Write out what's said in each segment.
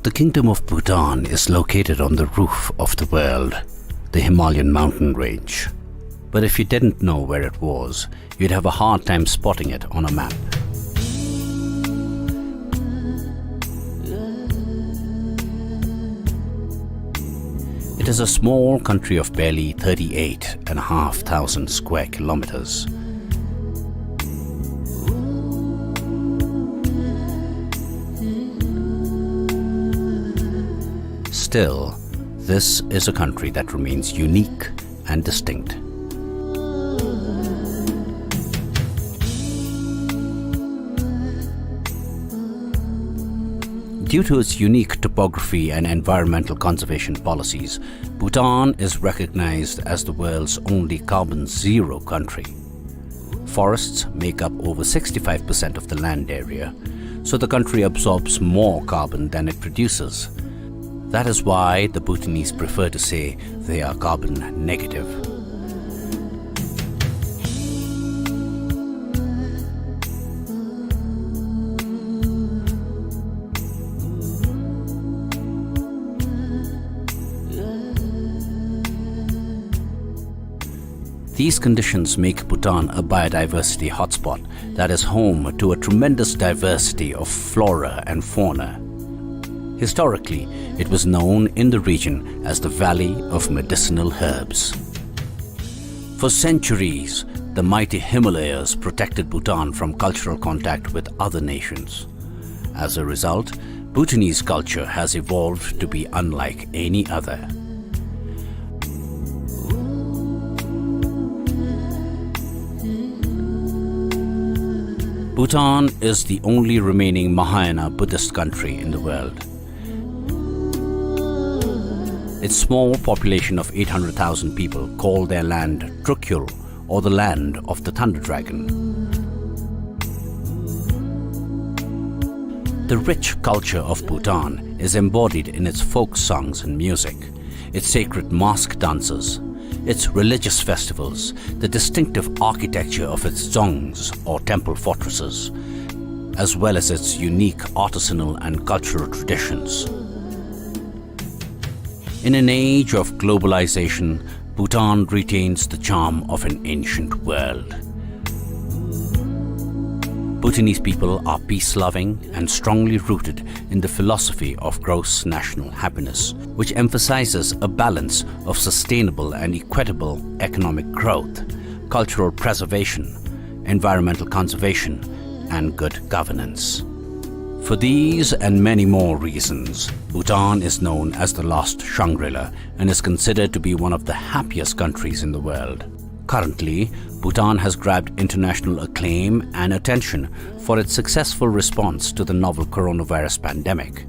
The Kingdom of Bhutan is located on the roof of the world, the Himalayan mountain range. But if you didn't know where it was, you'd have a hard time spotting it on a map. It is a small country of barely 38,500 square kilometers. Still, this is a country that remains unique and distinct. Due to its unique topography and environmental conservation policies, Bhutan is recognized as the world's only carbon zero country. Forests make up over 65% of the land area, so the country absorbs more carbon than it produces. That is why the Bhutanese prefer to say they are carbon negative. These conditions make Bhutan a biodiversity hotspot that is home to a tremendous diversity of flora and fauna. Historically, it was known in the region as the Valley of Medicinal Herbs. For centuries, the mighty Himalayas protected Bhutan from cultural contact with other nations. As a result, Bhutanese culture has evolved to be unlike any other. Bhutan is the only remaining Mahayana Buddhist country in the world. Its small population of 800,000 people call their land Trukyul, or the land of the thunder dragon. The rich culture of Bhutan is embodied in its folk songs and music, its sacred mask dances, its religious festivals, the distinctive architecture of its dzongs or temple fortresses, as well as its unique artisanal and cultural traditions. In an age of globalization, Bhutan retains the charm of an ancient world. Bhutanese people are peace-loving and strongly rooted in the philosophy of gross national happiness, which emphasizes a balance of sustainable and equitable economic growth, cultural preservation, environmental conservation, and good governance. For these and many more reasons, Bhutan is known as the Lost Shangri-La and is considered to be one of the happiest countries in the world. Currently, Bhutan has grabbed international acclaim and attention for its successful response to the novel coronavirus pandemic.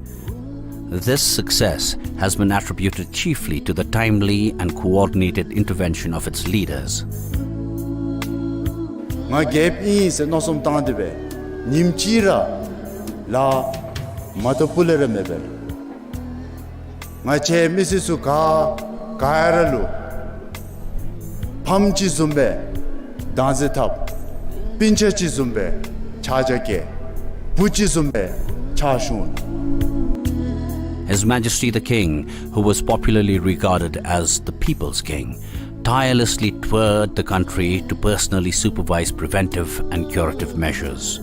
This success has been attributed chiefly to the timely and coordinated intervention of its leaders. La matapulere meber ngache misisu ka kairalu pamchi zumbe danzetap pinchechi zumbe chajake puchi zumbe chashun. His Majesty the King, who was popularly regarded as the People's King, tirelessly toured the country to personally supervise preventive and curative measures.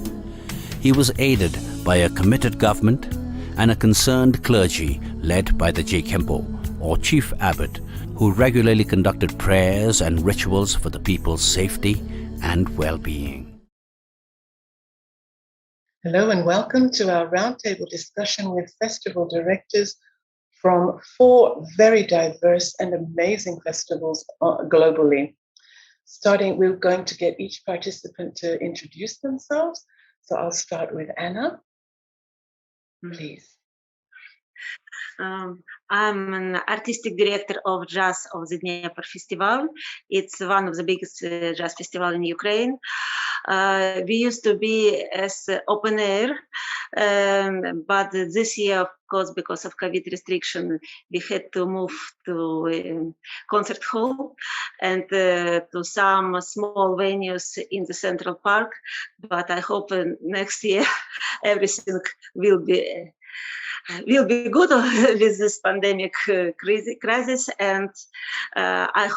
He was aided by a committed government and a concerned clergy led by the Jkempo, or Chief Abbot, who regularly conducted prayers and rituals for the people's safety and well-being. Hello and welcome to our roundtable discussion with festival directors from 4 very diverse and amazing festivals globally. We're going to get each participant to introduce themselves. So I'll start with Anna, please. I'm an artistic director of Jazz of the Dnieper Festival. It's one of the biggest jazz festivals in Ukraine. We used to be as open air, but this year, of course, because of COVID restriction, we had to move to concert hall and to some small venues in the Central Park. But I hope next year everything will be will be good with this pandemic crisis, and I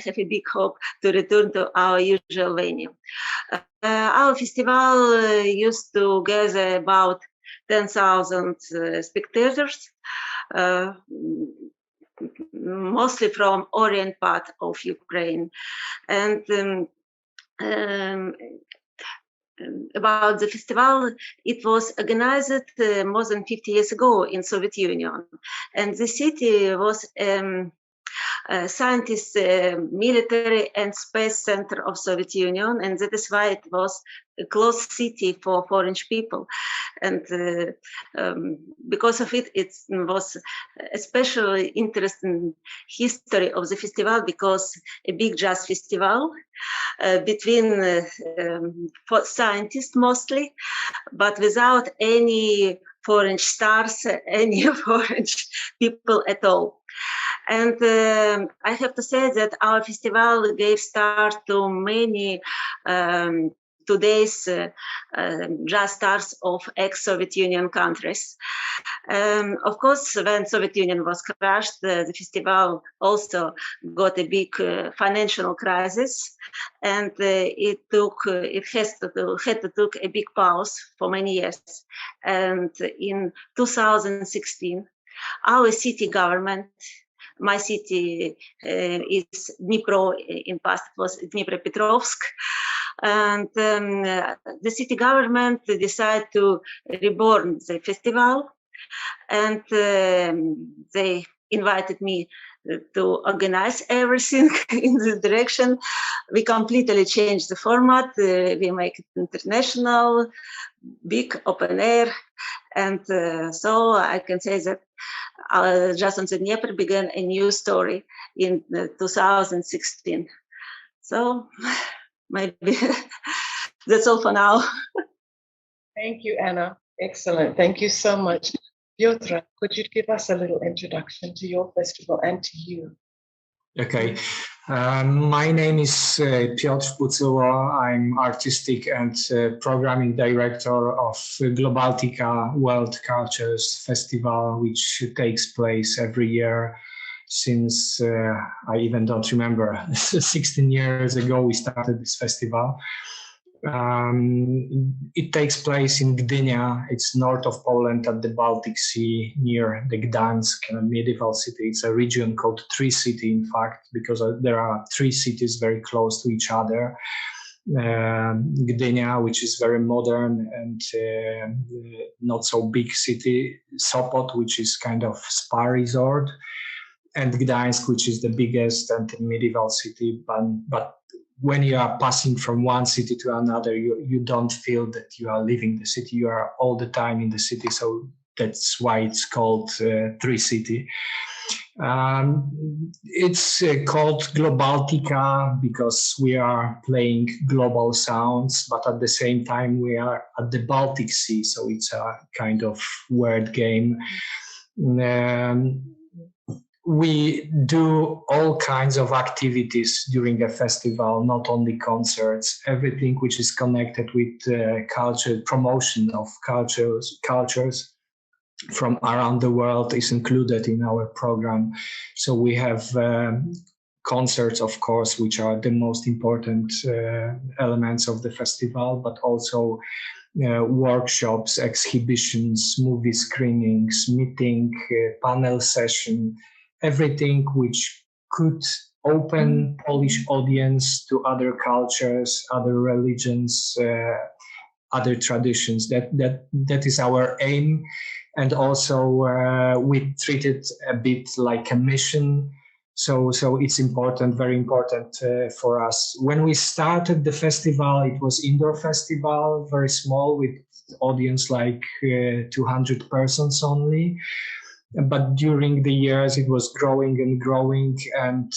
have a big hope to return to our usual venue. Our festival used to gather about 10,000 spectators, mostly from Orient part of Ukraine. And about the festival, it was organized more than 50 years ago in Soviet Union, and the city was scientist, military and space center of Soviet Union, and that is why it was a closed city for foreign people. And because of it, it was especially interesting history of the festival, because a big jazz festival between scientists mostly, but without any foreign stars, any foreign people at all. And I have to say that our festival gave start to many today's jazz stars of ex-Soviet Union countries. Of course, when Soviet Union was crushed, the festival also got a big financial crisis, and it had to take a big pause for many years. And in 2016, our city government, my city is Dnipro, in past it was Dnipropetrovsk, and the city government decided to reborn the festival, and they invited me to organize everything in this direction. We completely changed the format. We make it international, big open air, and so I can say that Jazz on the Dnieper began a new story in 2016. So maybe that's all for now. Thank you, Anna. Excellent. Thank you so much. Piotr, could you give us a little introduction to your festival and to you? Okay. My name is Piotr Pucyło. I'm artistic and programming director of Globaltica World Cultures Festival, which takes place every year since I even don't remember. 16 years ago, we started this festival. It takes place in Gdynia. It's north of Poland at the Baltic Sea, near the Gdansk medieval city. It's a region called Tree City, in fact, because there are three cities very close to each other. Gdynia, which is very modern and not so big city, Sopot, which is kind of spa resort, and Gdańsk, which is the biggest and medieval city, but when you are passing from one city to another, you don't feel that you are leaving the city. You are all the time in the city, so that's why it's called Tree City. It's called Globaltica because we are playing global sounds, but at the same time we are at the Baltic Sea, so it's a kind of word game. We do all kinds of activities during a festival, not only concerts, everything which is connected with culture, promotion of cultures from around the world is included in our program. So we have concerts, of course, which are the most important elements of the festival, but also workshops, exhibitions, movie screenings, meeting, panel session, everything which could open Polish audience to other cultures, other religions, other traditions. That is our aim. And also we treat it a bit like a mission. So it's important, very important for us. When we started the festival, it was indoor festival, very small, with audience like 200 persons only. But during the years, it was growing and growing, and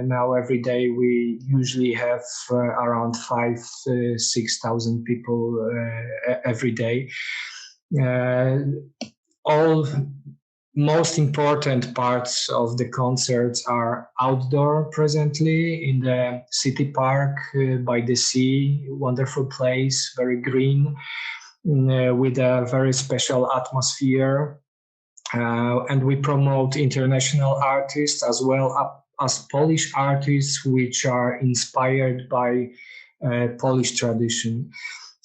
now every day we usually have around 5,000-6,000 people every day. All most important parts of the concerts are outdoor presently in the city park by the sea, wonderful place, very green. with a very special atmosphere. And we promote international artists as well as Polish artists, which are inspired by Polish tradition.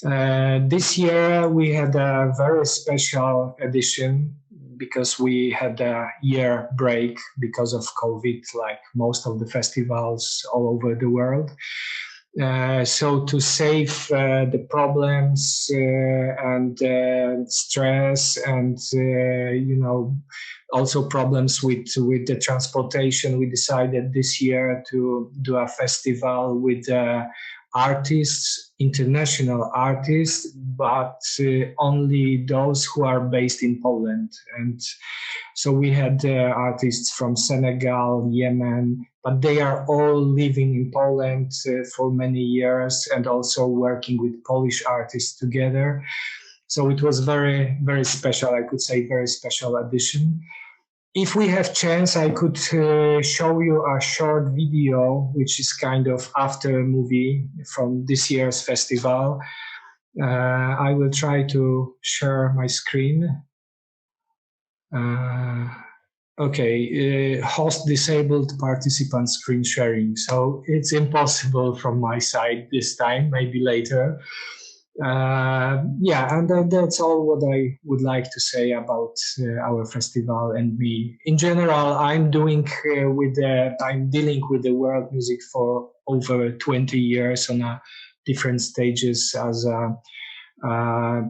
This year we had a very special edition because we had a year break because of COVID, like most of the festivals all over the world. So to save the problems and stress and also problems with the transportation, we decided this year to do a festival with artists, international artists, but only those who are based in Poland. And so we had artists from Senegal, Yemen, but they are all living in Poland for many years and also working with Polish artists together. So it was very, very special, I could say, very special edition. If we have chance, I could show you a short video, which is kind of after movie from this year's festival. I will try to share my screen. Okay, host disabled participant screen sharing. So it's impossible from my side this time, maybe later. Yeah, and that's all what I would like to say about our festival and me. In general, I'm dealing with the world music for over 20 years on different stages as a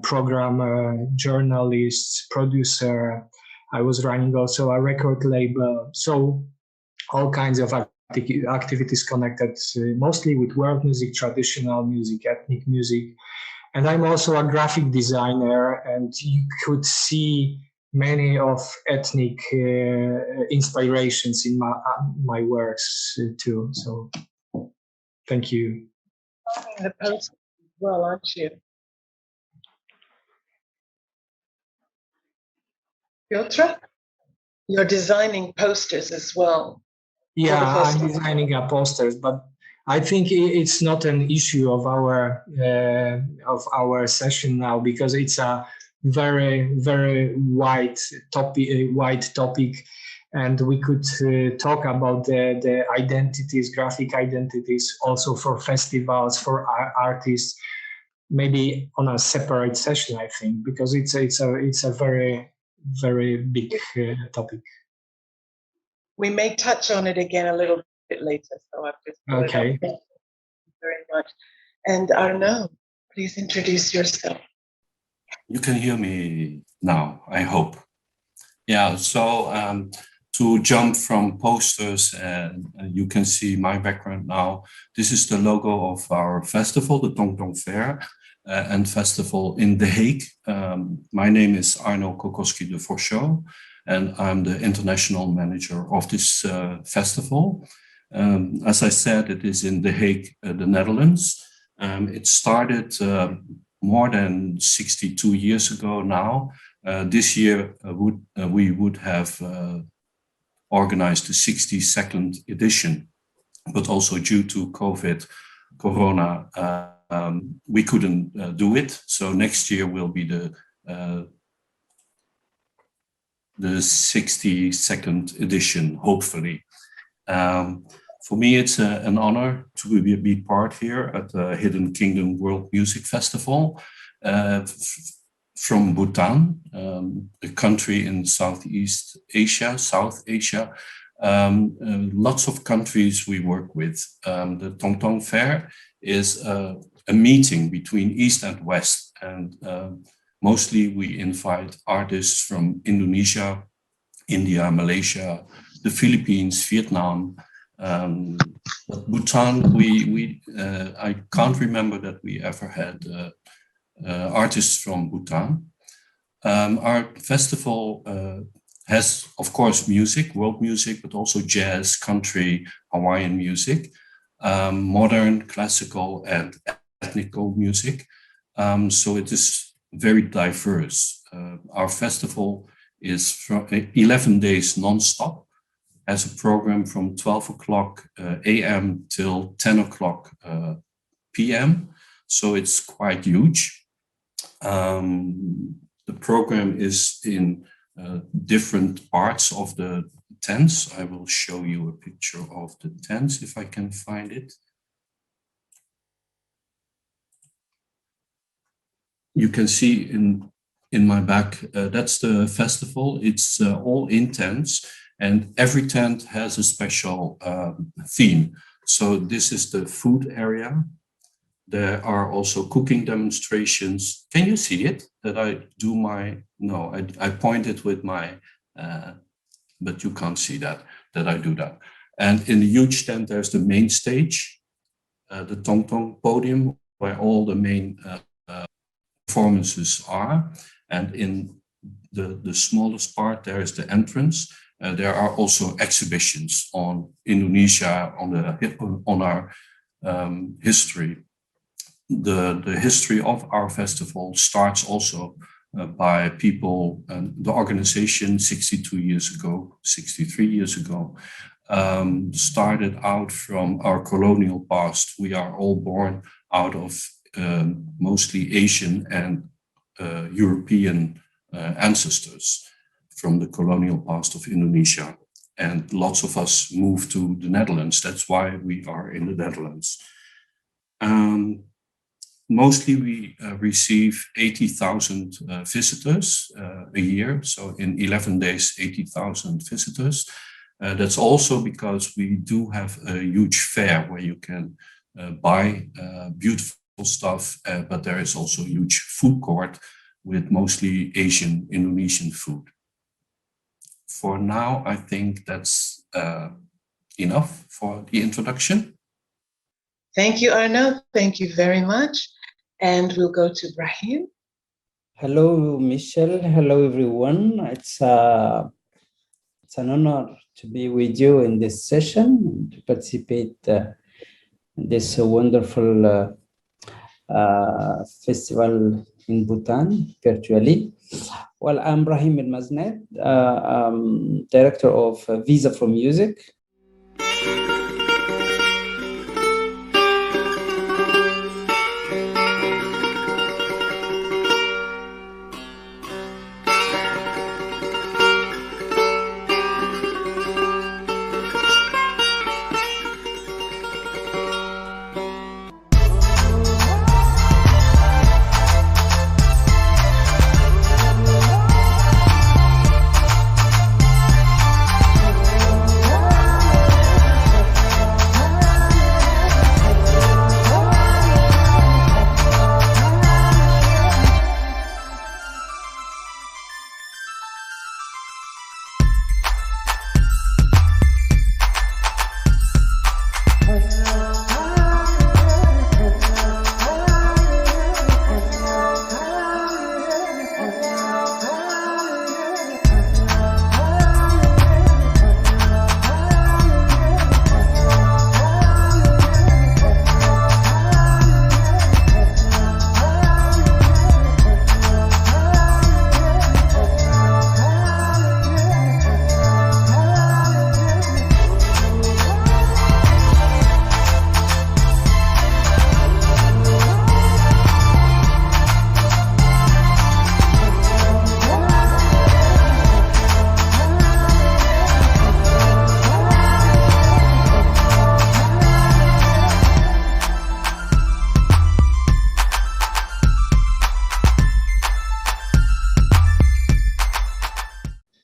programmer, journalist, producer. I was running also a record label. So all kinds of activities connected mostly with world music, traditional music, ethnic music. And I'm also a graphic designer, and you could see many of ethnic inspirations in my works too. So thank you. The post as well, aren't you? Piotr, you're designing posters as well. Yeah, I'm designing posters, but I think it's not an issue of our session now, because it's a very, very wide topic, and we could talk about the identities, graphic identities, also for festivals, for artists, maybe on a separate session, I think, because it's a very, very big topic. We may touch on it again a little bit later. So I've just okay. Thank you very much. And Arnaud, please introduce yourself. You can hear me now, I hope. Yeah, so to jump from posters, and you can see my background now. This is the logo of our festival, the Tong Tong Fair and Festival in The Hague. My name is Arno Kokoski de Forchot, and I'm the international manager of this festival. As I said, it is in The Hague, the Netherlands. It started more than 62 years ago now. This year we would have organized the 62nd edition, but also due to Corona, we couldn't do it. So next year will be the 62nd edition, hopefully. For me, it's an honor to be part here at the Hidden Kingdom World Music Festival from Bhutan, a country in Southeast Asia, South Asia. Lots of countries we work with. The Tong Tong Fair is a meeting between East and West, and mostly we invite artists from Indonesia, India, Malaysia, the Philippines, Vietnam. But Bhutan, I can't remember that we ever had artists from Bhutan. Our festival has, of course, music, world music, but also jazz, country, Hawaiian music, modern, classical, and ethnical music. So it is very diverse. Our festival is from 11 days non-stop, has a program from 12 o'clock a.m. till 10 o'clock p.m. So it's quite huge. The program is in different parts of the tents. I will show you a picture of the tents if I can find it. You can see in my back, that's the festival. It's all in tents, and every tent has a special theme. So this is the food area. There are also cooking demonstrations. Can you see it? That I do my, no, I point it with my, but you can't see that I do that. And in the huge tent, there's the main stage, the Tong Tong podium, where all the main performances are. And in the smallest part, there is the entrance. There are also exhibitions on Indonesia, on our history. The history of our festival starts also by people, the organization 63 years ago, started out from our colonial past. We are all born out of mostly Asian and European ancestors from the colonial past of Indonesia. And lots of us moved to the Netherlands. That's why we are in the Netherlands. Mostly we receive 80,000 visitors a year. So in 11 days, 80,000 visitors. That's also because we do have a huge fair where you can buy beautiful stuff, but there is also a huge food court with mostly Asian, Indonesian food. For now, I think that's enough for the introduction. Thank you, Arno. Thank you very much. And we'll go to Brahim. Hello, Michelle. Hello, everyone. It's an honor to be with you in this session, to participate in this wonderful festival in Bhutan virtually. Well, I'm Brahim El-Maznet, director of Visa for Music.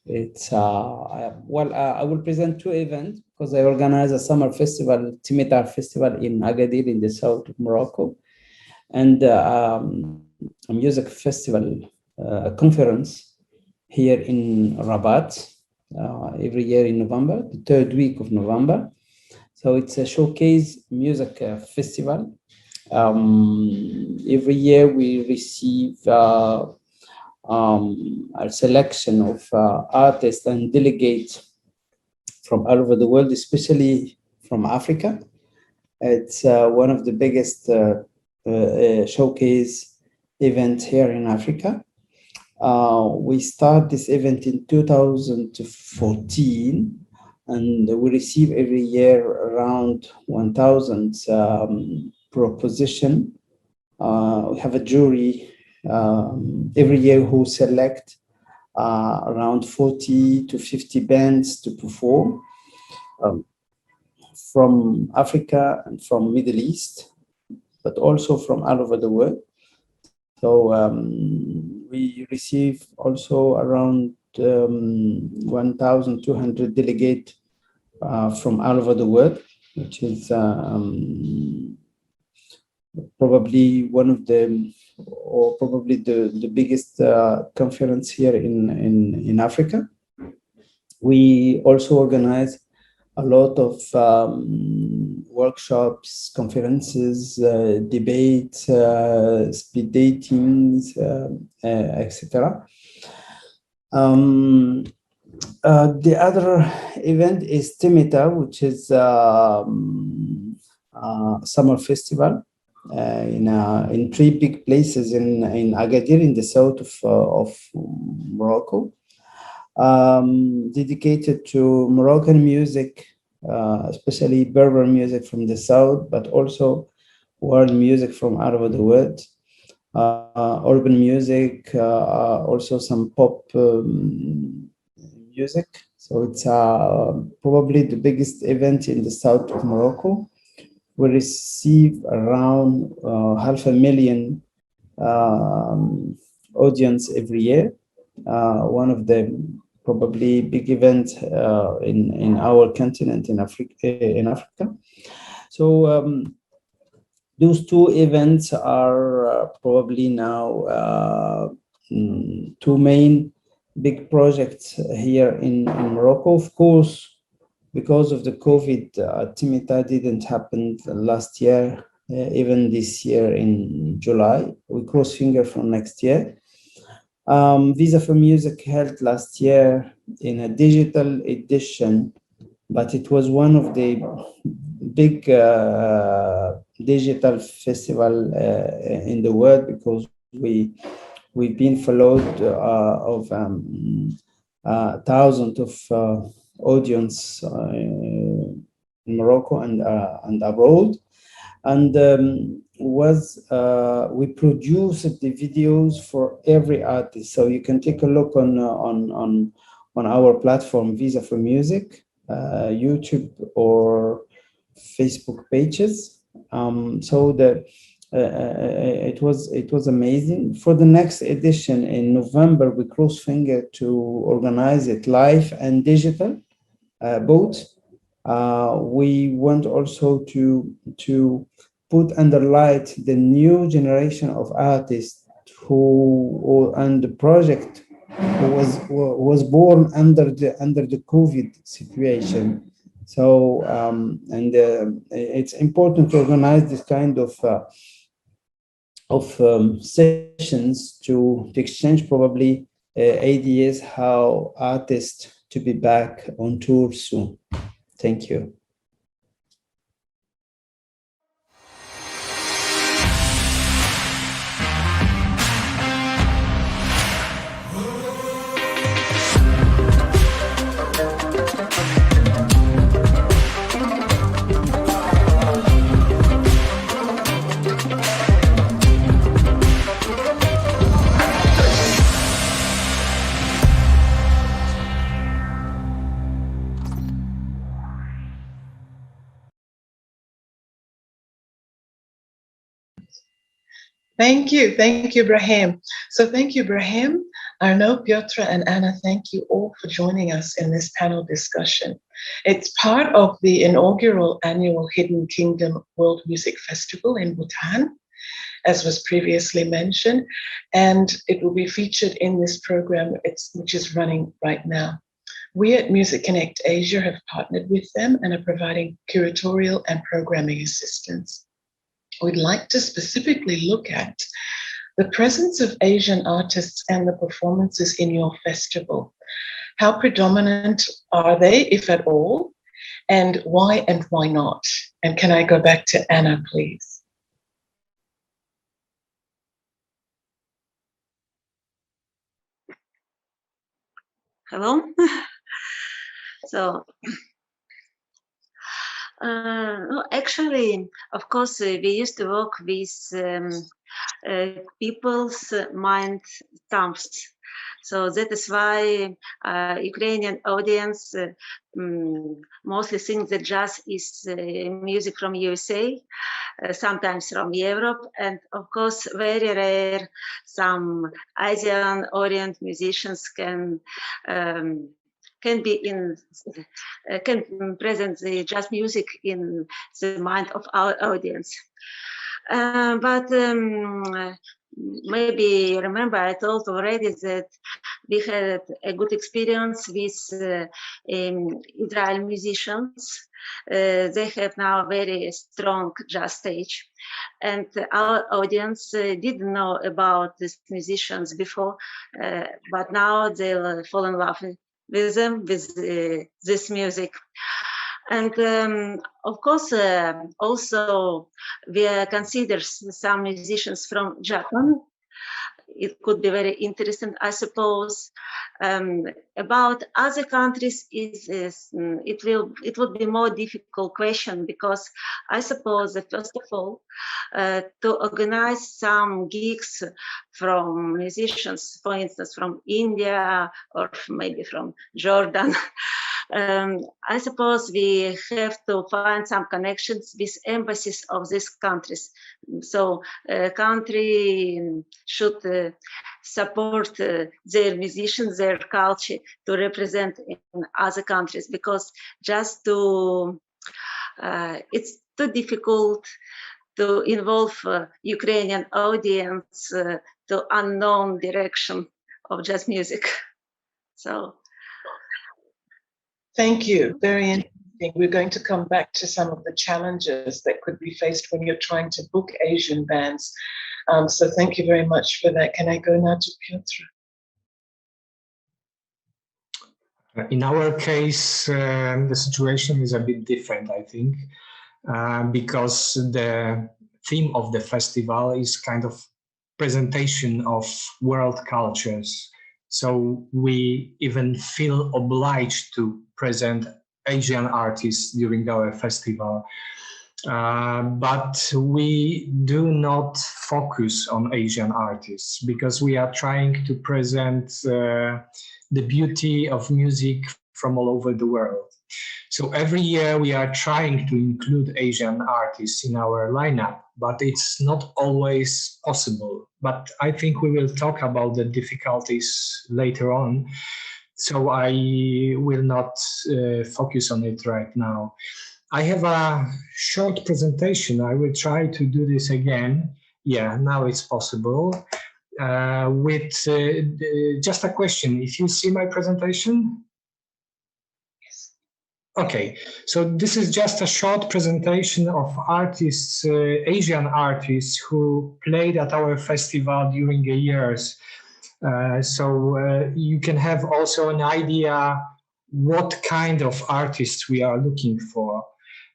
It's I will present two events because I organize a summer festival, Timitar Festival in Agadir in the south of Morocco, and a music festival, a conference here in Rabat every year in November, the third week of November. So it's a showcase music festival. Every year we receive a selection of artists and delegates from all over the world, especially from Africa. It's one of the biggest showcase events here in Africa. We start this event in 2014, and we receive every year around 1,000 proposition. We have a jury every year who select around 40 to 50 bands to perform from Africa and from Middle East, but also from all over the world. So we receive also around 1,200 delegates from all over the world, which is probably one of the, or probably the biggest conference here in Africa. We also organize a lot of workshops, conferences, debates, speed datings, etc. The other event is Timita, which is summer festival in three big places in Agadir, in the south of Morocco, dedicated to Moroccan music, especially Berber music from the south, but also world music from all over the world, urban music, also some pop music. So it's probably the biggest event in the south of Morocco. We receive around 500,000 audience every year. One of the probably big events in our continent in Africa. So those two events are probably now two main big projects here in Morocco. Of course, because of the COVID, Timita didn't happen last year, even this year in July. We cross fingers for next year. Visa for Music held last year in a digital edition, but it was one of the big digital festival in the world, because we've been followed of thousands of audience in Morocco and abroad, and we produced the videos for every artist. So you can take a look on our platform Visa for Music, YouTube or Facebook pages. So it was amazing. For the next edition in November, we cross finger to organize it live and digital, both. We want also to put under light the new generation of artists and the project who was born under the COVID situation. So it's important to organize this kind of sessions to exchange probably ideas how artists to be back on tour soon. Thank you. Thank you, Brahim. So thank you, Brahim, Arnaud, Piotr, and Anna. Thank you all for joining us in this panel discussion. It's part of the inaugural annual Hidden Kingdom World Music Festival in Bhutan, as was previously mentioned, and it will be featured in this program, which is running right now. We at Music Connect Asia have partnered with them and are providing curatorial and programming assistance. We'd like to specifically look at the presence of Asian artists and the performances in your festival. How predominant are they, if at all, and why not? And can I go back to Anna, please? Hello. So actually, of course, we used to work with people's mind stamps. So that is why Ukrainian audience mostly think that jazz is music from USA, sometimes from Europe, and of course, very rare, some Asian Orient musicians can present the jazz music in the mind of our audience. But maybe you remember I told already that we had a good experience with Israel musicians. They have now a very strong jazz stage, and our audience didn't know about these musicians before, but now they'll fall in love with them, with this music. And of course, also we consider some musicians from Japan. It could be very interesting, I suppose. About other countries, it would be more difficult question, because I suppose that first of all, to organize some gigs from musicians, for instance, from India or maybe from Jordan. I suppose we have to find some connections with embassies of these countries. So country should support their musicians, their culture to represent in other countries, because just to, it's too difficult to involve Ukrainian audience to unknown direction of jazz music. So. Thank you. Very interesting. We're going to come back to some of the challenges that could be faced when you're trying to book Asian bands. So thank you very much for that. Can I go now to Piotr? In our case, the situation is a bit different, I think, because the theme of the festival is kind of presentation of world cultures. So we even feel obliged to present Asian artists during our festival. But we do not focus on Asian artists, because we are trying to present the beauty of music from all over the world. So every year we are trying to include Asian artists in our lineup, but it's not always possible. But I think we will talk about the difficulties later on. So I will not focus on it right now. I have a short presentation. I will try to do this again. Yeah, now it's possible. With just a question. If you see my presentation? Yes. Okay, so this is just a short presentation of artists, Asian artists who played at our festival during the years. So you can have also an idea what kind of artists we are looking for.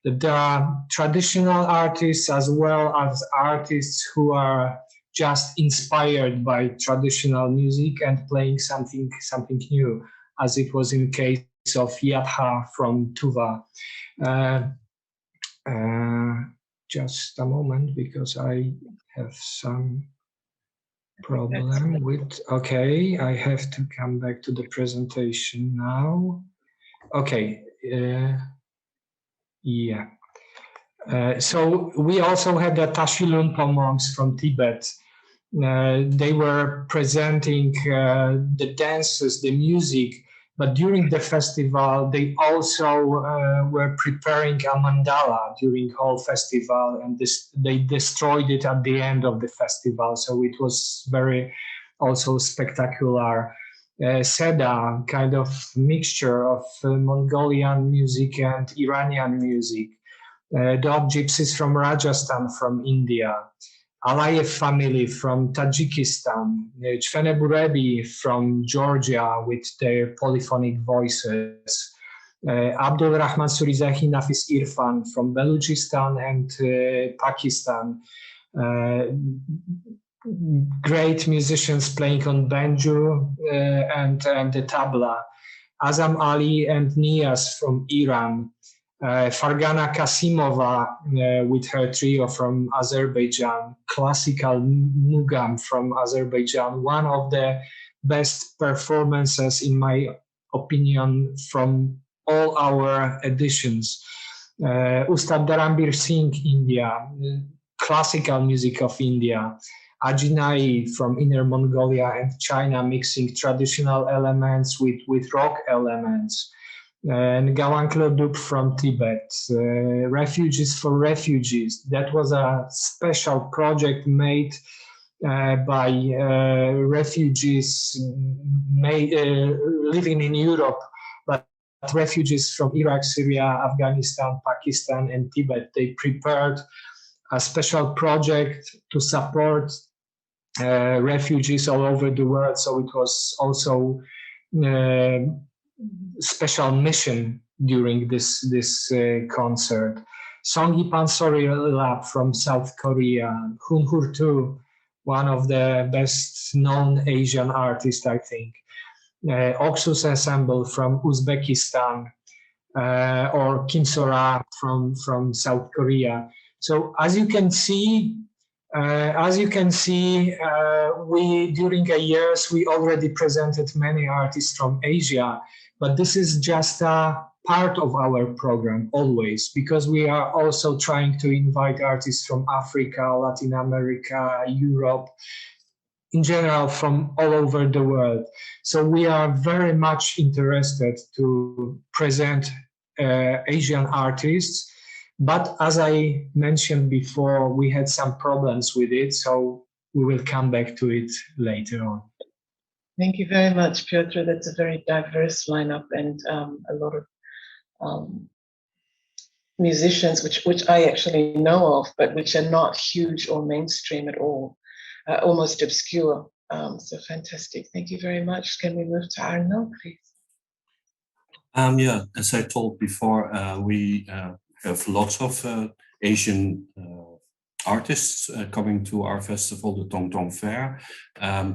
There are traditional artists as well as artists who are just inspired by traditional music and playing something new, as it was in case of Yadha from Tuva. Just a moment, because I have some problem with, okay, I have to come back to the presentation now. Okay, yeah. So we also had the Tashi Lunpo monks from Tibet. They were presenting the dances, the music, but during the festival, they also were preparing a mandala during whole festival, and they destroyed it at the end of the festival. So it was very also spectacular. Seda, kind of mixture of Mongolian music and Iranian music. Dog Gypsies from Rajasthan, from India. Alayev family from Tajikistan, Chvene Burebi from Georgia with their polyphonic voices, Abdul Rahman Surizahi Nafis Irfan from Balochistan and Pakistan. Great musicians playing on banjo and the tabla. Azam Ali and Niyaz from Iran. Fargana Kasimova with her trio from Azerbaijan, classical Mugam from Azerbaijan, one of the best performances in my opinion from all our editions. Ustad Dharambir Singh, India, classical music of India, Ajinai from Inner Mongolia and China, mixing traditional elements with rock elements. And Gawanklo Duk from Tibet, Refugees for Refugees. That was a special project made by refugees living in Europe, but refugees from Iraq, Syria, Afghanistan, Pakistan, and Tibet. They prepared a special project to support refugees all over the world. So it was also special mission during this concert. Songi Pansori Lap from South Korea, Hun Hurtu, one of the best known Asian artists, I think. Oxus Ensemble from Uzbekistan, or Kinsora from South Korea. So as you can see, we during the years we already presented many artists from Asia, but this is just a part of our program always, because we are also trying to invite artists from Africa, Latin America, Europe, in general from all over the world. So we are very much interested to present Asian artists. But as I mentioned before, we had some problems with it, so we will come back to it later on. Thank you very much, Piotr. That's a very diverse lineup and a lot of musicians which I actually know of, but which are not huge or mainstream at all, almost obscure. So fantastic. Thank you very much. Can we move to Arno, please? Yeah, as I told before, we have lots of Asian artists coming to our festival, the Tong Tong Fair.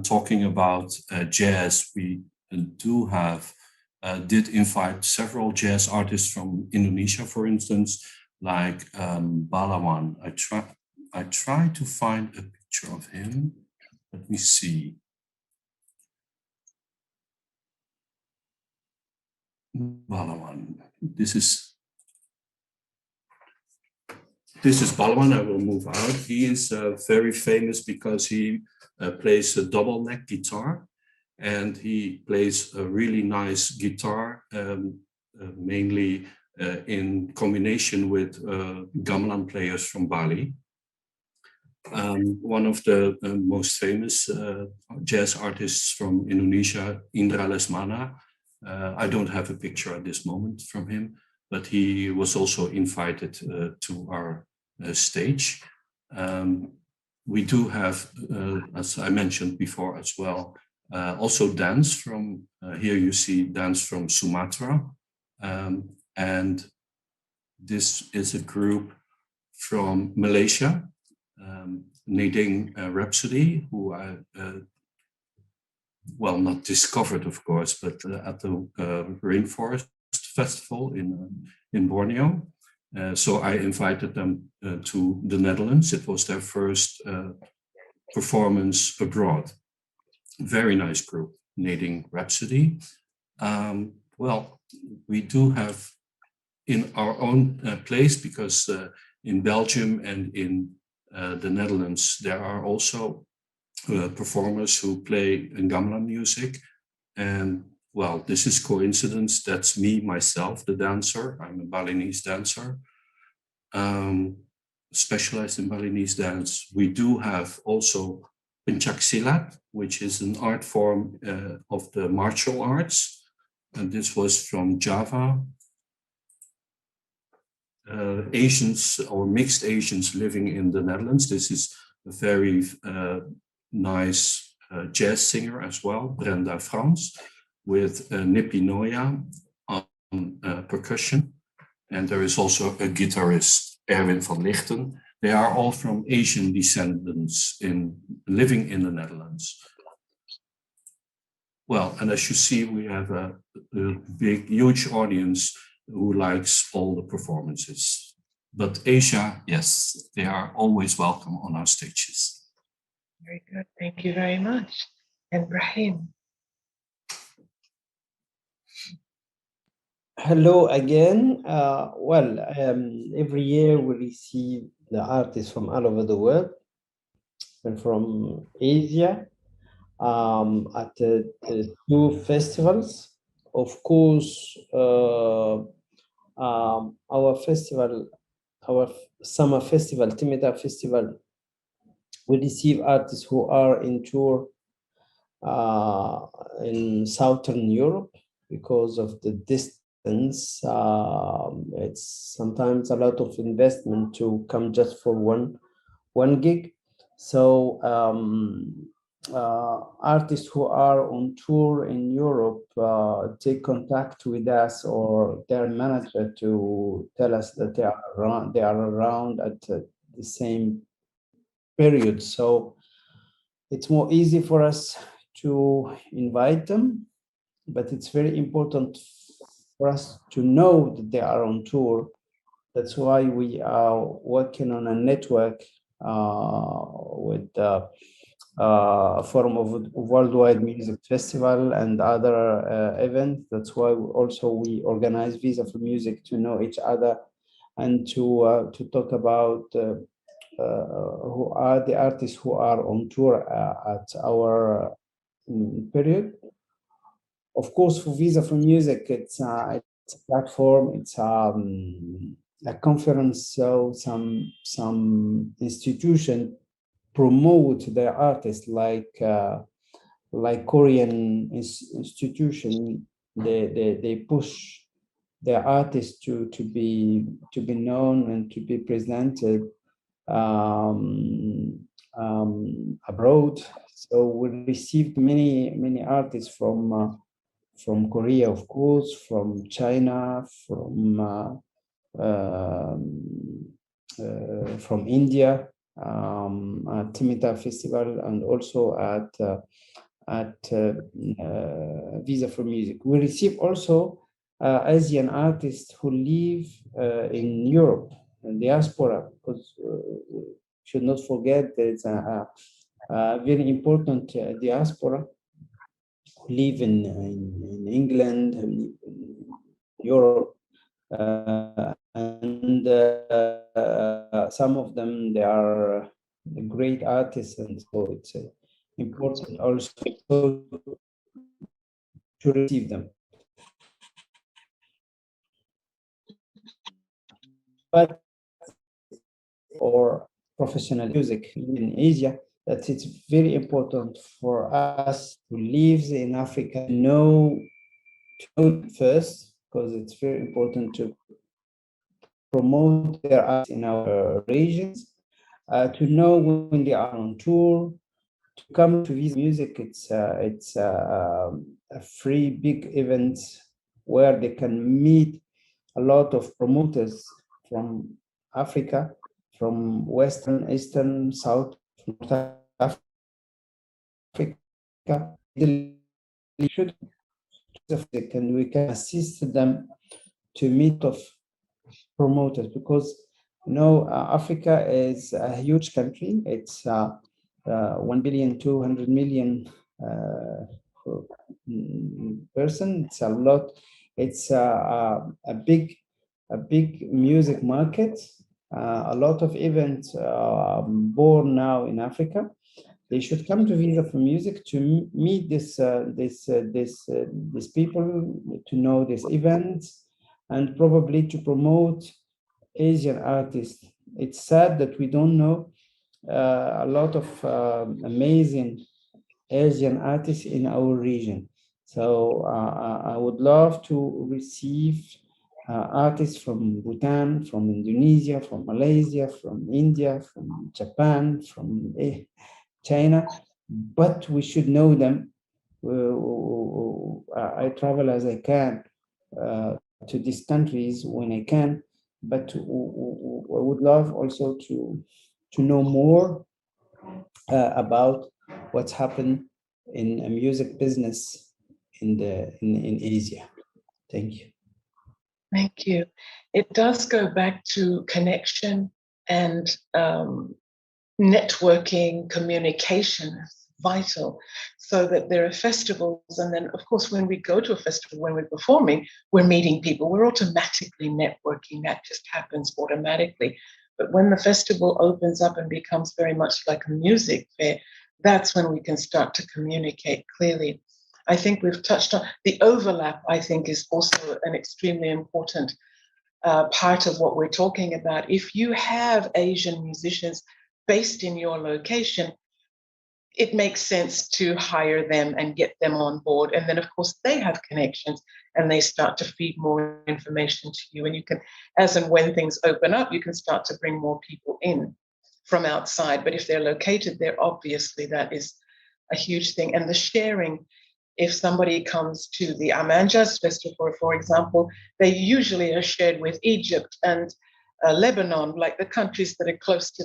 Talking about jazz, we did invite several jazz artists from Indonesia, for instance, like Balawan. I try to find a picture of him. Let me see. Balawan. This is Balawan. I will move out. He is very famous because he plays a double neck guitar, and he plays a really nice guitar, mainly in combination with gamelan players from Bali. One of the most famous jazz artists from Indonesia, Indra Lesmana. I don't have a picture at this moment from him, but he was also invited to our stage. We do have, as I mentioned before as well, also dance from, here you see dance from Sumatra. And this is a group from Malaysia, Knitting Rhapsody, who I, well, not discovered, of course, but at the Rainforest Festival in Borneo. So I invited them to the Netherlands. It was their first performance abroad. Very nice group, Knitting Rhapsody. Well, we do have in our own place, because in Belgium and in the Netherlands, there are also performers who play gamelan music. And well, this is coincidence. That's me, myself, the dancer. I'm a Balinese dancer, specialized in Balinese dance. We do have also Pencak Silat, which is an art form of the martial arts. And this was from Java. Asians or mixed Asians living in the Netherlands. This is a very nice jazz singer as well, Brenda Frans, with Nipi Noya on percussion. And there is also a guitarist, Erwin van Lichten. They are all from Asian descendants living in the Netherlands. Well, and as you see, we have a big, huge audience who likes all the performances. But Asia, yes, they are always welcome on our stages. Very good. Thank you very much. And Brahim. Hello again. Every year we receive the artists from all over the world and from Asia at two festivals. Of course, our festival, our summer festival, Timita Festival, we receive artists who are in tour in Southern Europe because of the distance. It's sometimes a lot of investment to come just for one gig. So artists who are on tour in Europe take contact with us or their manager to tell us that they are around at the same period. So it's more easy for us to invite them, but it's very important for us to know that they are on tour. That's why we are working on a network with a Forum of Worldwide Music Festival and other events. That's why we organize Visa for Music to know each other and to talk about who are the artists who are on tour at our period. Of course, for Visa for Music, it's a platform. It's a conference. So some institution promote their artists like Korean institution. They push their artists to be known and to be presented abroad. So we received many artists from Korea, of course, from China, from India, at Timita Festival, and also at Visa for Music. We receive also Asian artists who live in Europe, in diaspora, because we should not forget there's a very important diaspora who live in England, who live in Europe, and some of them, they are great artists, and so it's important also to receive them. But or professional music in Asia, that it's very important for us who live in Africa to know first, because it's very important to promote their art in our regions, to know when they are on tour, to come to Visa Music. It's a free big event where they can meet a lot of promoters from Africa, from Western, Eastern, South, North Africa. And we can assist them to meet of promoters, because Africa is a huge country. It's 1,200,000,000 person. It's a lot. It's a big music market. A lot of events born now in Africa. They should come to Visa for Music to meet these people, to know these events, and probably to promote Asian artists. It's sad that we don't know a lot of amazing Asian artists in our region. So I would love to receive artists from Bhutan, from Indonesia, from Malaysia, from India, from Japan, from China, but we should know them. I travel as I can to these countries when I can, but I would love also to know more about what's happened in a music business in Asia. Thank you. Thank you. It does go back to connection and networking, communication is vital, so that there are festivals. And then, of course, when we go to a festival, when we're performing, we're meeting people. We're automatically networking. That just happens automatically. But when the festival opens up and becomes very much like a music fair, that's when we can start to communicate clearly. I think we've touched on the overlap, I think, is also an extremely important part of what we're talking about. If you have Asian musicians based in your location, it makes sense to hire them and get them on board. And then, of course, they have connections and they start to feed more information to you. And you can, as and when things open up, you can start to bring more people in from outside. But if they're located there, obviously that is a huge thing. And the sharing, if somebody comes to the Amman Jazz Festival, for example, they usually are shared with Egypt and Lebanon, like the countries that are close to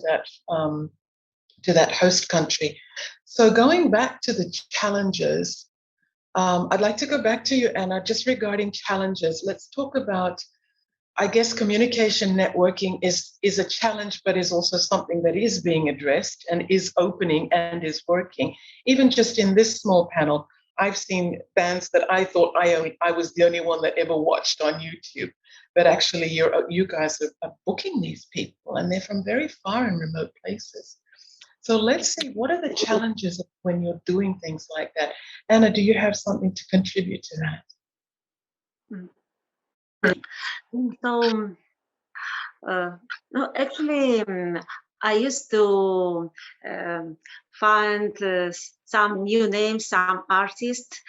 that host country. So going back to the challenges, I'd like to go back to you, Anna, just regarding challenges. Let's talk about, I guess, communication networking is a challenge, but is also something that is being addressed and is opening and is working. Even just in this small panel, I've seen bands that I thought I was the only one that ever watched on YouTube. But actually, you guys are booking these people, and they're from very far and remote places. So let's see, what are the challenges when you're doing things like that? Anna, do you have something to contribute to that? So, no, actually, I used to find some new names, some artists,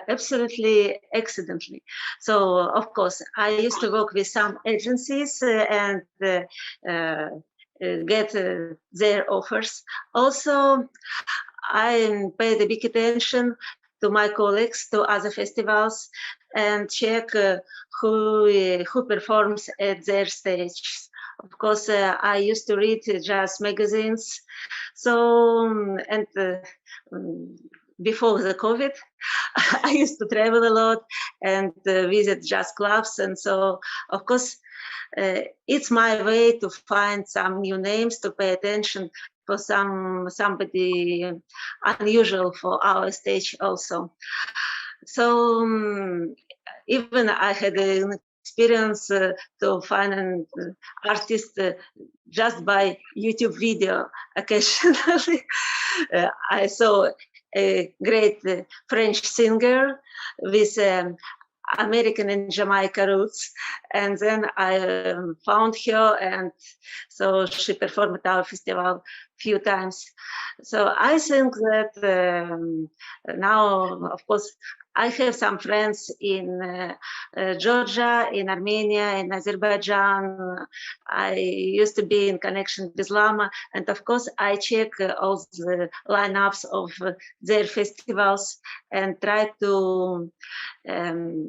absolutely accidentally. So, of course, I used to work with some agencies and get their offers. Also, I paid a big attention to my colleagues, to other festivals, and check who performs at their stage. Of course, I used to read jazz magazines. So, and before the COVID, I used to travel a lot and visit jazz clubs. And so, of course, it's my way to find some new names, to pay attention for somebody unusual for our stage also. So even I had an experience to find an artist just by YouTube video occasionally. I saw a great French singer with American and Jamaica roots, and then I found her, and so she performed at our festival a few times. So I think that now, of course, I have some friends in Georgia, in Armenia, in Azerbaijan. I used to be in connection with Lama, and of course I check all the lineups of their festivals and try to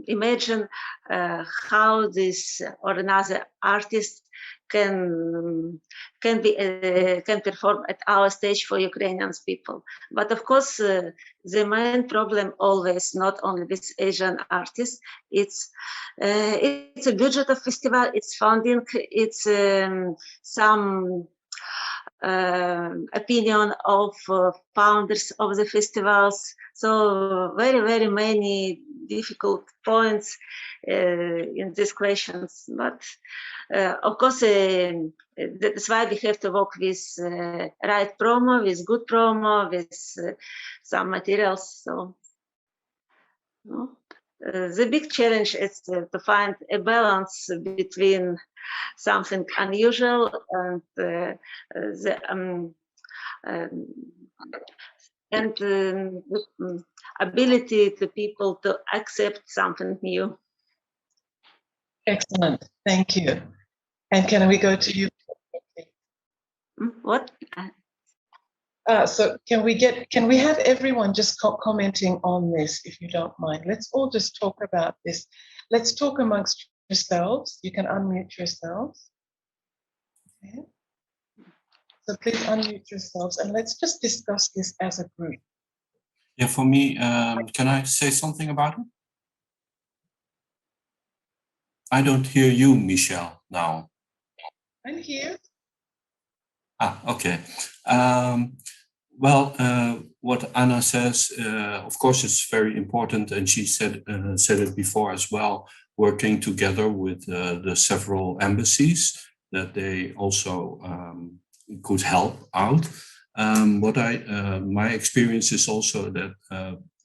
imagine how this or another artist can perform at our stage for Ukrainian people. But of course, the main problem always, not only with Asian artists, it's a budget of festival, it's funding, it's some opinion of founders of the festivals. So very, very many difficult points in these questions. But of course, that's why we have to work with right promo, with good promo, with some materials. So the big challenge is to find a balance between something unusual and the ability to people to accept something new. Excellent, thank you. And can we go to you? What? So can we have everyone just commenting on this, if you don't mind? Let's all just talk about this. Let's talk amongst yourselves. You can unmute yourselves. Okay. So please unmute yourselves and let's just discuss this as a group. Yeah, for me, can I say something about it? I don't hear you, Michelle, now. I'm here. Okay. Well, what Anna says, of course, it's very important, and she said it before as well. Working together with the several embassies, that they also could help out. My experience is also that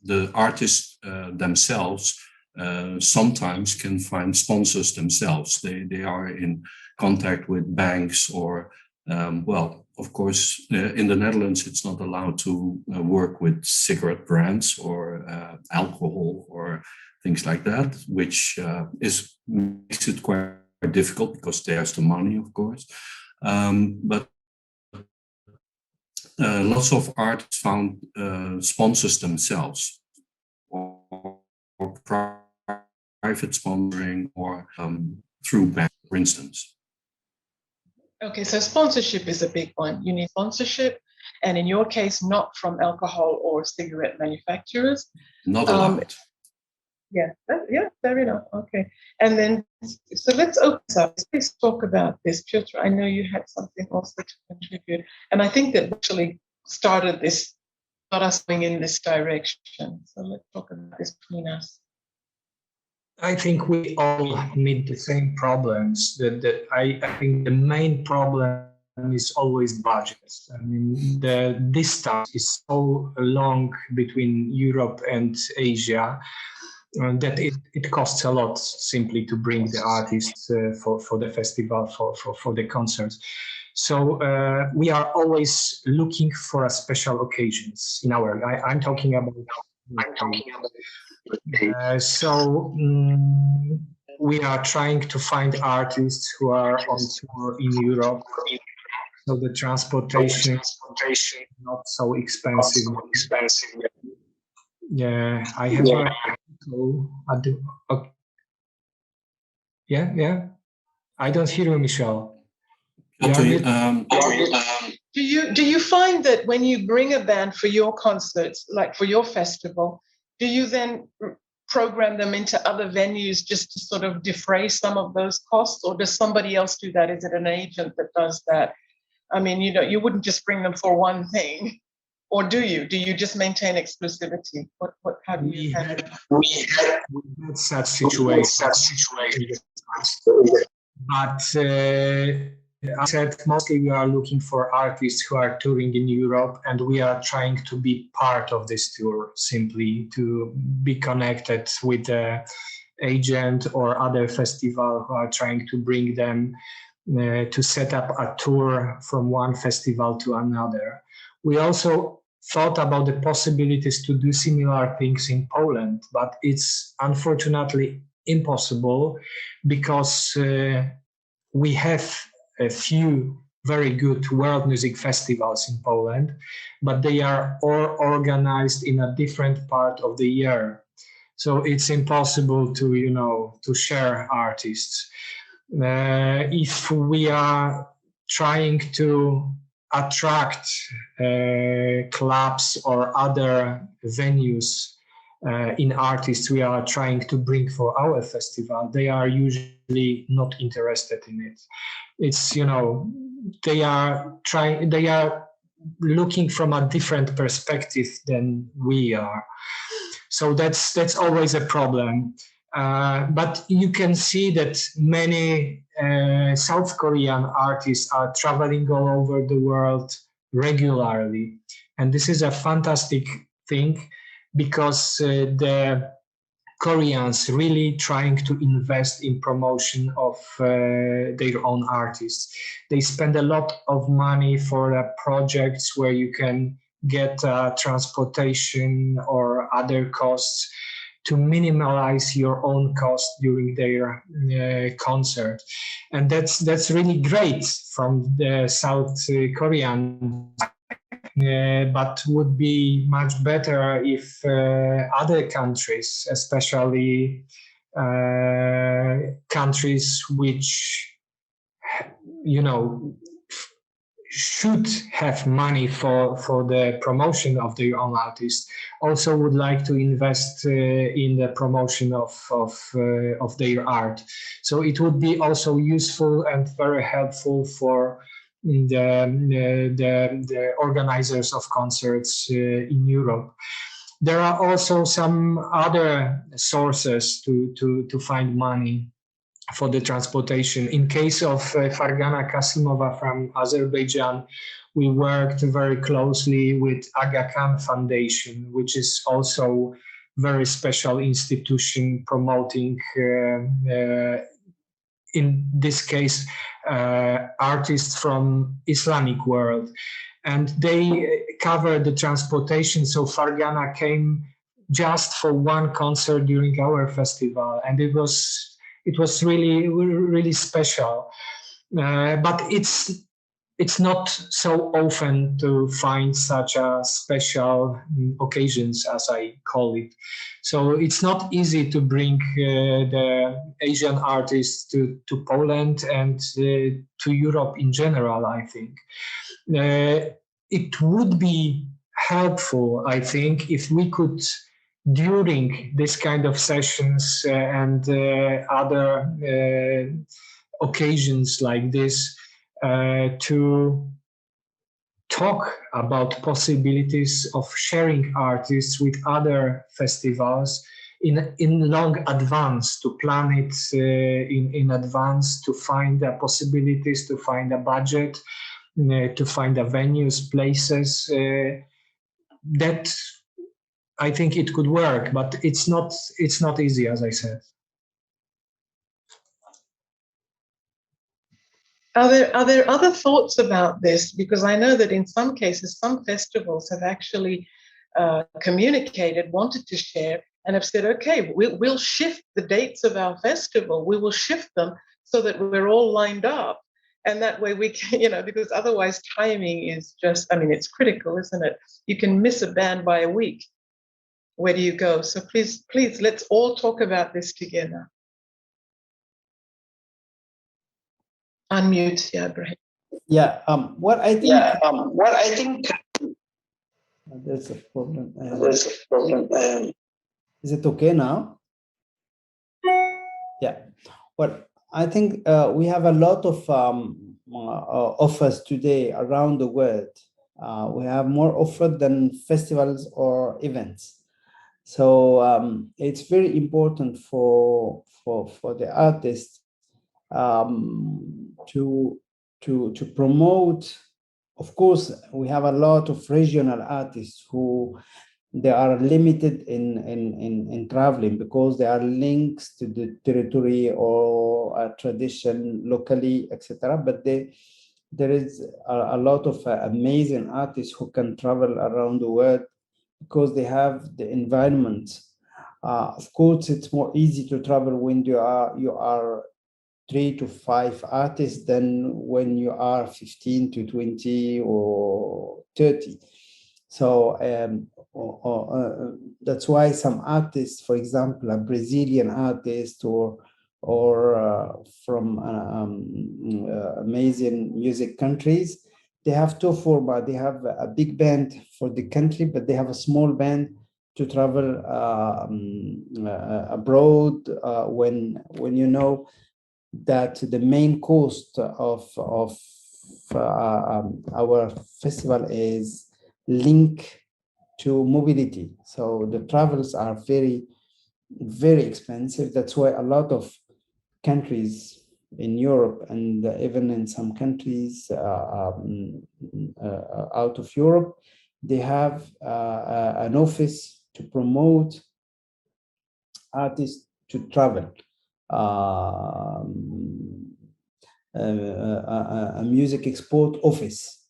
the artists themselves sometimes can find sponsors themselves. They are in contact with banks or well, of course, in the Netherlands, it's not allowed to work with cigarette brands or alcohol or things like that, which makes it quite difficult because there's the money, of course. But lots of artists found sponsors themselves, or private sponsoring, or through banks, for instance. Okay, so sponsorship is a big one. You need sponsorship, and in your case, not from alcohol or cigarette manufacturers. Not allowed. Yeah, fair enough. Okay, and then so let's open this up. Please talk about this, Piotr. I know you had something also to contribute, and I think that actually started us going in this direction. So let's talk about this between us. I think we all meet the same problems. I think the main problem is always budgets. I mean, the distance is so long between Europe and Asia that it costs a lot simply to bring the artists for the festival, for the concerts. So we are always looking for special occasions in our. I'm talking about. We are trying to find artists who are on tour in Europe, so the transportation is not so expensive. Yeah, I have okay. Yeah. I don't hear you, Michelle. Do you find that when you bring a band for your concerts, like for your festival, do you then program them into other venues just to sort of defray some of those costs, or does somebody else do that? Is it an agent that does that? I mean, you wouldn't just bring them for one thing, or do you? Do you just maintain exclusivity? How do you handle it? We had such situations. But I said mostly we are looking for artists who are touring in Europe, and we are trying to be part of this tour, simply to be connected with the agent or other festival who are trying to bring them to set up a tour from one festival to another. We also thought about the possibilities to do similar things in Poland, but it's unfortunately impossible because we have a few very good world music festivals in Poland, but they are all organized in a different part of the year. So it's impossible to share artists. If we are trying to attract clubs or other venues in artists we are trying to bring for our festival, they are usually not interested in it. It's, they are looking from a different perspective than we are. So that's always a problem. But you can see that many South Korean artists are traveling all over the world regularly. And this is a fantastic thing because the Koreans really trying to invest in promotion of their own artists. They spend a lot of money for projects where you can get transportation or other costs to minimize your own cost during their concert. And that's really great from the South Korean, but would be much better if other countries, especially countries which, should have money for the promotion of their own artists also would like to invest in the promotion of their art. So it would be also useful and very helpful for the organizers of concerts in Europe. There are also some other sources to find money for the transportation. In case of Fargana Kasimova from Azerbaijan, we worked very closely with Aga Khan Foundation, which is also very special institution promoting, in this case, artists from Islamic world. And they cover the transportation. So Fargana came just for one concert during our festival, and it was really special. But it's not so often to find such a special occasions, as I call it. So it's not easy to bring the Asian artists to Poland and to Europe in general, I think. It would be helpful, I think, if we could, during this kind of sessions and other occasions like this, to talk about possibilities of sharing artists with other festivals in long advance, to plan it in advance, to find the possibilities, to find a budget, to find the venues, places. That I think it could work, but it's not easy, as I said. Are there other thoughts about this? Because I know that in some cases, some festivals have actually communicated, wanted to share, and have said, okay, we'll shift the dates of our festival. We will shift them so that we're all lined up. And that way we can, because otherwise timing is just, it's critical, isn't it? You can miss a band by a week. Where do you go? So please, let's all talk about this together. Unmute, yeah, Ibrahim. Yeah. What I think. There's a problem. Is it okay now? Yeah. Well, I think we have a lot of offers today around the world. We have more offers than festivals or events. So it's very important for the artists to promote. Of course, we have a lot of regional artists who they are limited in traveling because there are links to the territory or a tradition locally, etc. But there is a lot of amazing artists who can travel around the world because they have the environment. Of course, it's more easy to travel when you are 3 to 5 artists than when you are 15 to 20 or 30. So that's why some artists, for example, a Brazilian artist or from amazing music countries, they have two formats. They have a big band for the country, but they have a small band to travel abroad when you know that the main cost of our festival is linked to mobility. So the travels are very, very expensive. That's why a lot of countries in Europe and even in some countries out of Europe, they have an office to promote artists to travel. A music export office,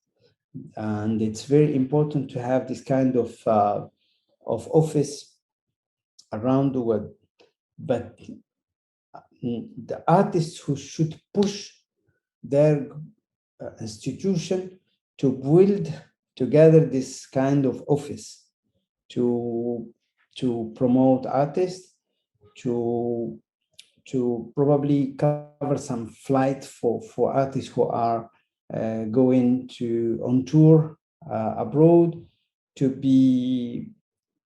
and it's very important to have this kind of office around the world. But the artists who should push their institution to build together this kind of office to promote artists, to probably cover some flight for artists who are going on tour abroad, to be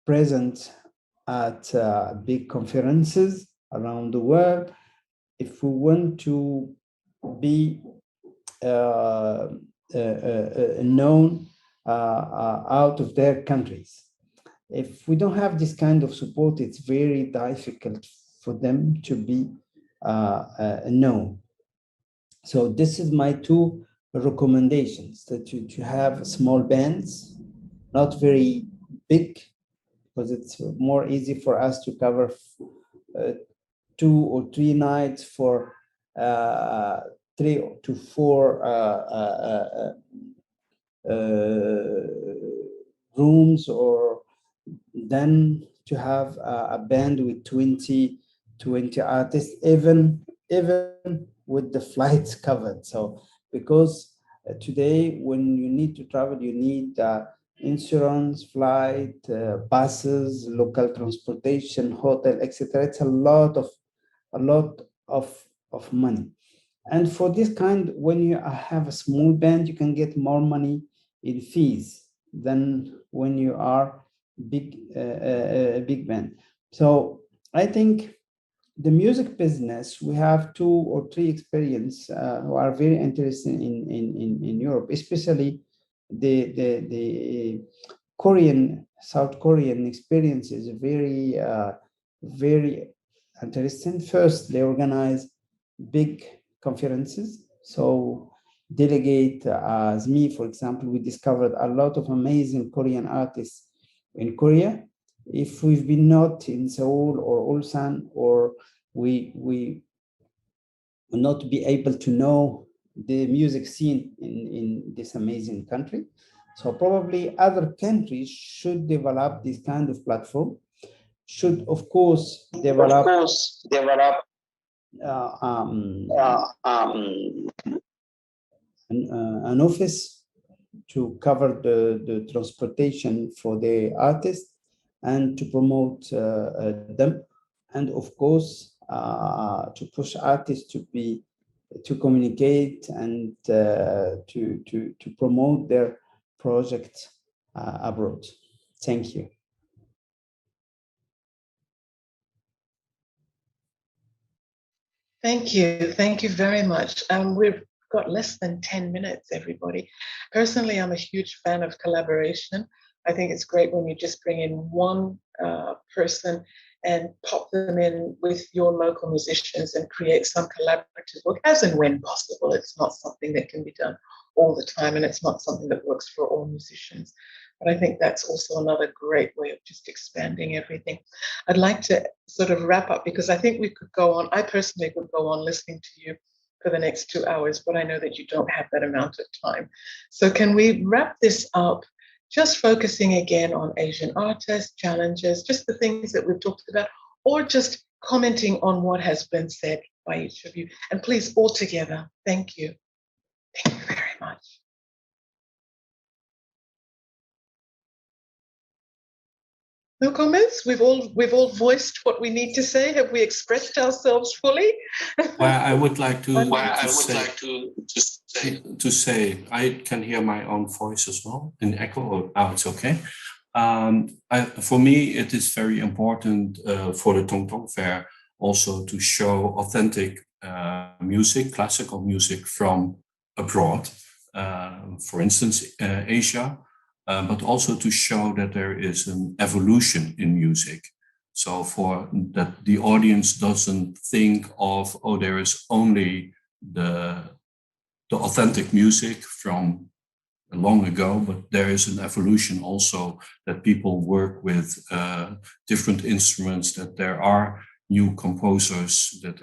present at big conferences around the world. If we want to be known out of their countries. If we don't have this kind of support, it's very difficult for them to be known. So this is my two recommendations, that to have small bands, not very big, because it's more easy for us to cover 2 or 3 nights for 3 to 4 rooms, or then to have a band with 20 artists, even with the flights covered. So because today when you need to travel, you need insurance, flight, buses, local transportation, hotel, etc. It's a lot of money. And for this kind, when you have a small band, you can get more money in fees than when you are a big band. So I think the music business, we have 2 or 3 experience who are very interested in Europe, especially the Korean, South Korean experience is very very interesting. First, they organize big conferences. So delegate as me, for example, we discovered a lot of amazing Korean artists in Korea. If we've been not in Seoul or Ulsan, or we will not be able to know the music scene in this amazing country. So probably other countries should develop this kind of platform, should of course develop an office to cover the transportation for the artists and to promote them, and of course to push artists to communicate and to promote their project abroad. Thank you. Thank you very much. We've got less than 10 minutes, everybody. Personally, I'm a huge fan of collaboration. I think it's great when you just bring in one person and pop them in with your local musicians and create some collaborative work, as and when possible. It's not something that can be done all the time, and it's not something that works for all musicians. But I think that's also another great way of just expanding everything. I'd like to sort of wrap up, because I think we could go on. I personally could go on listening to you for the next 2 hours, but I know that you don't have that amount of time. So can we wrap this up, just focusing again on Asian artists, challenges, just the things that we've talked about, or just commenting on what has been said by each of you? And please, all together, thank you. Thank you very much. No comments? We've all voiced what we need to say. Have we expressed ourselves fully? Well, I would like to say I can hear my own voice as well in echo. Oh, it's okay. For me, it is very important for the Tong Tong Fair also to show authentic music, classical music from abroad, for instance, Asia. But also to show that there is an evolution in music. So for that the audience doesn't think of, oh, there is only the authentic music from long ago, but there is an evolution also, that people work with different instruments, that there are new composers, that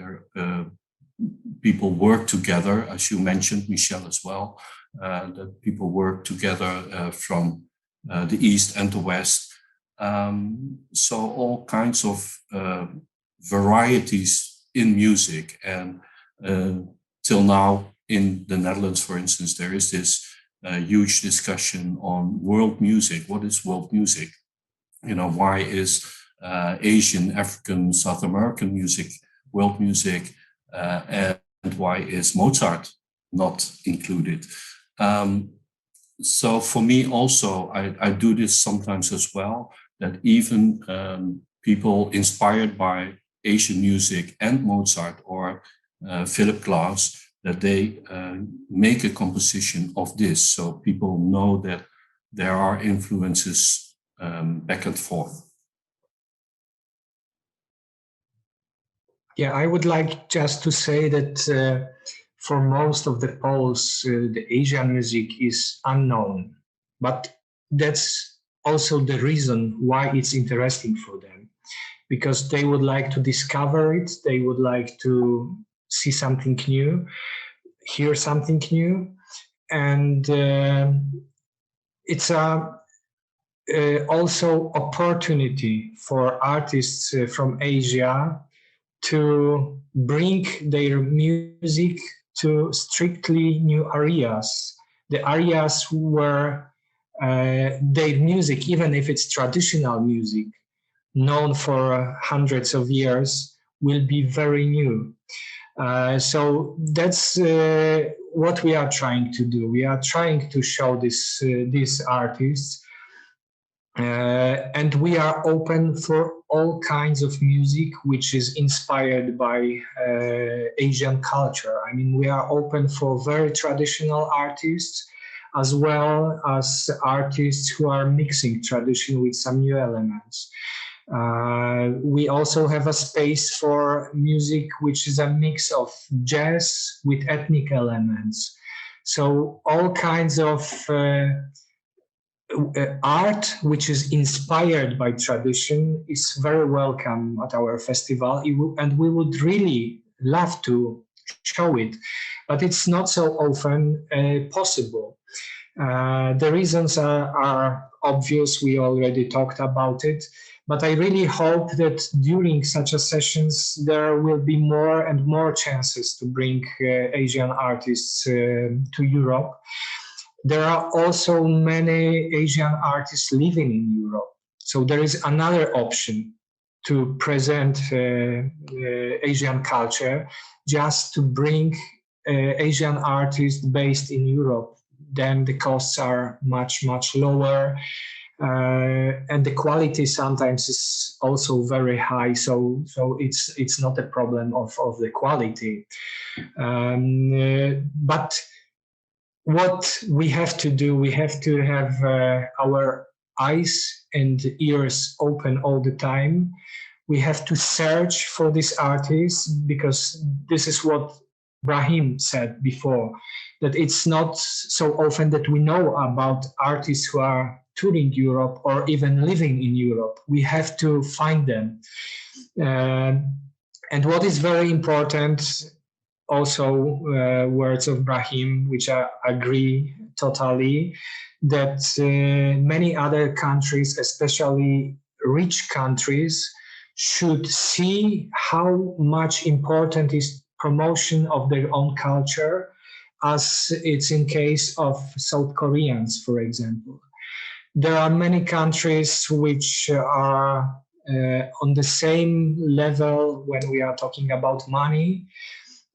people work together, as you mentioned, Michelle, as well. That people work together from the East and the West. So all kinds of varieties in music. And till now in the Netherlands, for instance, there is this huge discussion on world music. What is world music? You know, why is Asian, African, South American music world music? And why is Mozart not included. So for me also, I do this sometimes as well, that even people inspired by Asian music and Mozart or Philip Glass, that they make a composition of this, so people know that there are influences back and forth. Yeah, I would like just to say that for most of the Poles, the Asian music is unknown, but that's also the reason why it's interesting for them, because they would like to discover it, they would like to see something new, hear something new, and it's a also opportunity for artists from Asia to bring their music to strictly new areas, the areas where their music, even if it's traditional music, known for hundreds of years, will be very new. So that's what we are trying to do. We are trying to show these artists, and we are open for all kinds of music which is inspired by Asian culture. I mean, we are open for very traditional artists as well as artists who are mixing tradition with some new elements. We also have a space for music which is a mix of jazz with ethnic elements. So all kinds of art which is inspired by tradition is very welcome at our festival, and we would really love to show it, but it's not so often possible. The reasons are obvious, we already talked about it, but I really hope that during such a sessions there will be more and more chances to bring Asian artists to Europe. There are also many Asian artists living in Europe. So there is another option to present Asian culture, just to bring Asian artists based in Europe. Then the costs are much, much lower. And the quality sometimes is also very high. So it's not a problem of the quality. But what we have to do, we have to have our eyes and ears open all the time. We have to search for these artists, because this is what Brahim said before, that it's not so often that we know about artists who are touring Europe or even living in Europe. We have to find them. And what is very important, also words of Brahim, which I agree totally, that many other countries, especially rich countries, should see how much important is promotion of their own culture, as it's in case of South Koreans, for example. There are many countries which are on the same level when we are talking about money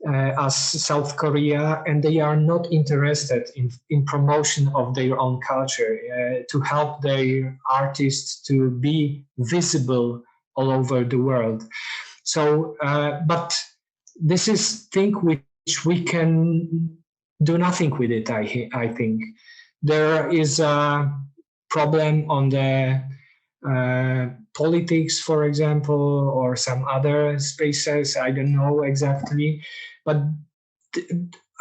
as South Korea, and they are not interested in promotion of their own culture, to help their artists to be visible all over the world. So, but this is thing which we can do nothing with it, I think. There is a problem on the politics, for example, or some other spaces, I don't know exactly. But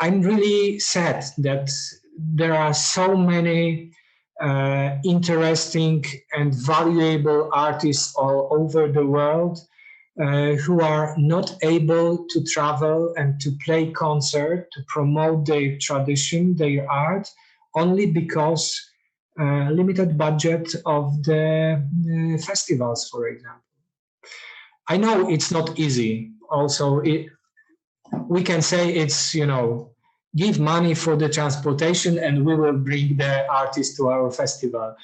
I'm really sad that there are so many interesting and valuable artists all over the world who are not able to travel and to play concert, to promote their tradition, their art, only because limited budget of the festivals, for example. I know it's not easy. Also, we can say it's, give money for the transportation and we will bring the artist to our festival.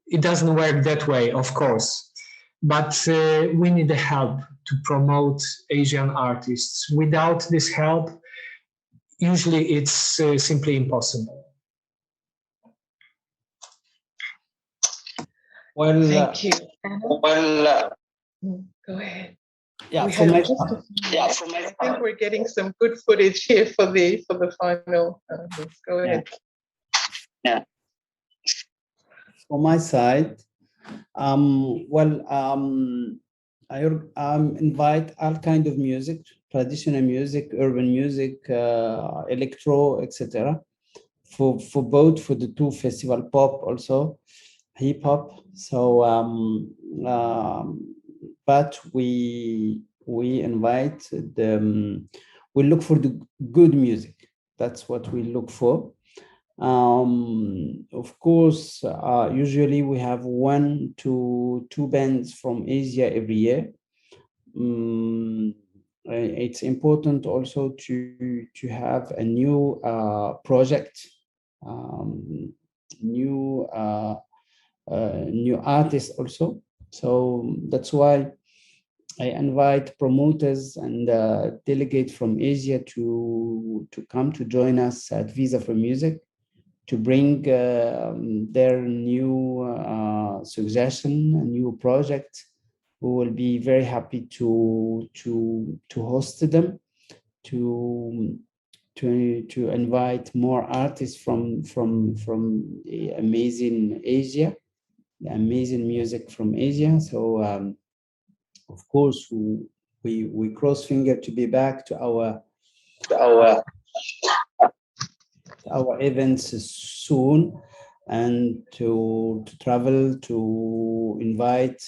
It doesn't work that way, of course, but we need the help to promote Asian artists. Without this help, usually it's simply impossible. Well, Thank you. Go ahead. Yeah, We for have my just a few minutes. I think we're getting some good footage here for the final. Go ahead. For my side, I invite all kind of music, traditional music, urban music, electro, etc. For both for the two festival, pop also, hip hop. So, but we invite the we look for the good music. That's what we look for. Of course, usually we have 1 to 2 bands from Asia every year. It's important also to have a new project, new artists also. So that's why I invite promoters and delegates from Asia to come to join us at Visa for Music, to bring their new suggestion, a new project. We will be very happy to host them, to invite more artists from the amazing Asia, the amazing music from Asia. So of course we cross finger to be back to our events soon, and to travel to invite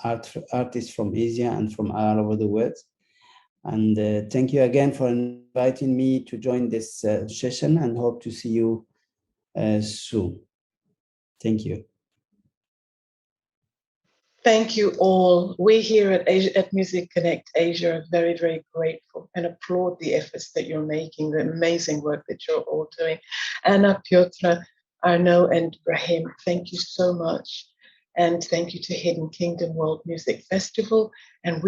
artists from Asia and from all over the world. And thank you again for inviting me to join this session, and hope to see you soon. Thank you. Thank you all. We here at Music Connect Asia are very, very grateful and applaud the efforts that you're making, the amazing work that you're all doing. Anna, Piotr, Arno, and Brahim, thank you so much. And thank you to Hidden Kingdom World Music Festival. And we